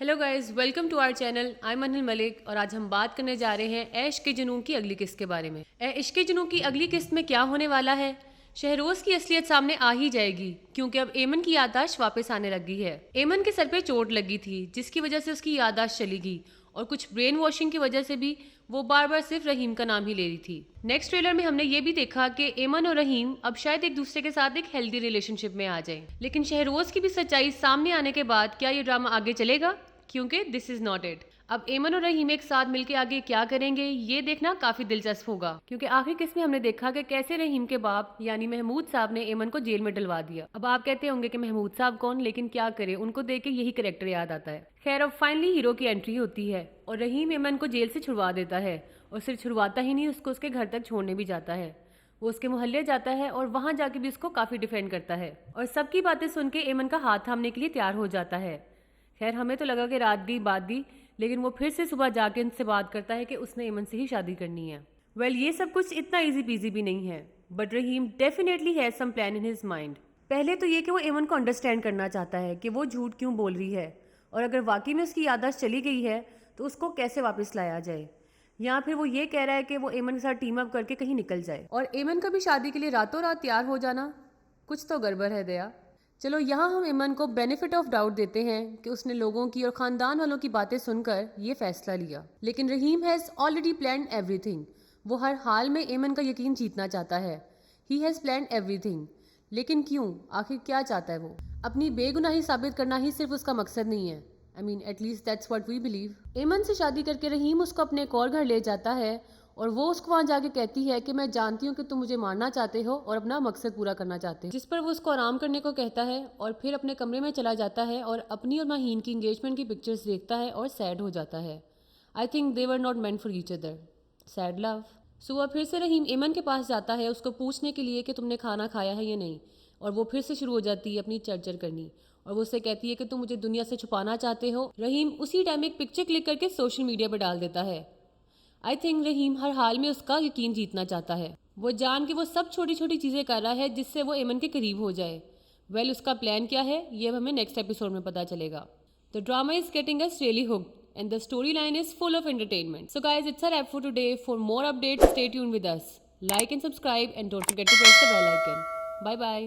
Hello guys, welcome to our channel. I am Anil Malik और आज हम बात करने जा रहे हैं ए इश्क जुनून की अगली किस्त के बारे में। ए इश्क जुनून की अगली किस्त में क्या होने वाला है? शहरोज की असलियत सामने आ ही जाएगी क्योंकि अब एमन की याददाश्त वापस आने लगी है। एमन के सर पे चोट लगी थी जिसकी वजह से उसकी याददाश्त चली गई और कुछ ब्रेन वॉशिंग की वजह से भी वो बार बार सिर्फ रहीम का नाम ही ले रही थी। नेक्स्ट ट्रेलर में हमने ये भी देखा कि एमन और रहीम अब शायद एक दूसरे के साथ एक हेल्दी रिलेशनशिप में आ जाएं। लेकिन शहरोज की भी सच्चाई सामने आने के बाद क्या ये ड्रामा आगे चलेगा? क्योंकि दिस इज नॉट इट। अब एमन और रहीम एक साथ मिलकर आगे क्या करेंगे ये देखना काफी दिलचस्प होगा क्योंकि आखिर किस्त में हमने देखा कि कैसे रहीम के बाप यानी महमूद साहब ने एमन को जेल में डलवा दिया। अब आप कहते होंगे कि महमूद साहब कौन, लेकिन क्या करे, उनको देख के यही करेक्टर याद आता है। खैर, अब फाइनली हीरो की एंट्री होती है और रहीम एमन को जेल से छुड़वा देता है और सिर्फ छुड़वाता ही नहीं, उसको उसके घर तक छोड़ने भी जाता है। वो उसके मोहल्ले जाता है और वहां जाके भी उसको काफी डिफेंड करता है और सबकी बातें सुन के एमन का हाथ थामने के लिए तैयार हो जाता है। खैर, हमें तो लगा कि रात दी बात दी, लेकिन वो फिर से सुबह जाके उनसे बात करता है कि उसने एमन से ही शादी करनी है। वेल, ये सब कुछ इतना इजी पीजी भी नहीं है, but Rahim definitely has some plan in his mind. पहले तो ये कि वो एमन को अंडरस्टैंड करना चाहता है कि वो झूठ क्यों बोल रही है और अगर वाकई में उसकी याददाश्त चली गई है तो उसको कैसे वापस लाया जाए, या फिर वो ये कह रहा है कि वो एमन के साथ टीम अप करके कहीं निकल जाए। और एमन का भी शादी के लिए रातों रात तैयार हो जाना, कुछ तो गड़बड़ है दया। चलो, यहाँ हम इमन को बेनिफिट ऑफ डाउट देते हैं कि उसने लोगों की और खानदान वालों की बातें सुनकर ये फैसला लिया, लेकिन रहीम हैज ऑलरेडी प्लान एवरीथिंग। वो हर हाल में एमन का यकीन जीतना चाहता है। ही हैज प्लान एवरीथिंग, लेकिन क्यों? आखिर क्या चाहता है वो? अपनी बेगुनाही साबित करना ही सिर्फ उसका मकसद नहीं है। I mean, at least that's what we believe. एमन से शादी करके रहीम उसको अपने एक और घर ले जाता है और वो उसको वहां जाके कहती है कि मैं जानती हूँ कि तुम मुझे मारना चाहते हो और अपना मकसद पूरा करना चाहते हो, जिस पर वो उसको आराम करने को कहता है और फिर अपने कमरे में चला जाता है और अपनी और माहीन की इंगेजमेंट की पिक्चर्स देखता है और सैड हो जाता है। I think they were not meant for each other. Sad love. सुबह फिर से रहीम एमन के पास जाता है उसको पूछने के लिए कि तुमने खाना खाया है या नहीं, और वो फिर से शुरू हो जाती है अपनी चर्चर करनी और वो उससे कहती है कि तुम मुझे दुनिया से छुपाना चाहते हो। रहीम उसी टाइम एक पिक्चर क्लिक करके सोशल मीडिया पर डाल देता है। आई थिंक रहीम हर हाल में उसका यकीन जीतना चाहता है। वो जान के वो सब छोटी छोटी चीज़ें कर रहा है जिससे वो एमन के करीब हो जाए। वेल, उसका प्लान क्या है ये हमें नेक्स्ट एपिसोड में पता चलेगा। The drama is getting us really hooked and the storyline is full of entertainment. So guys, it's a wrap for today. For more updates, stay tuned with us. Like and subscribe and don't forget to press the bell icon. Bye bye.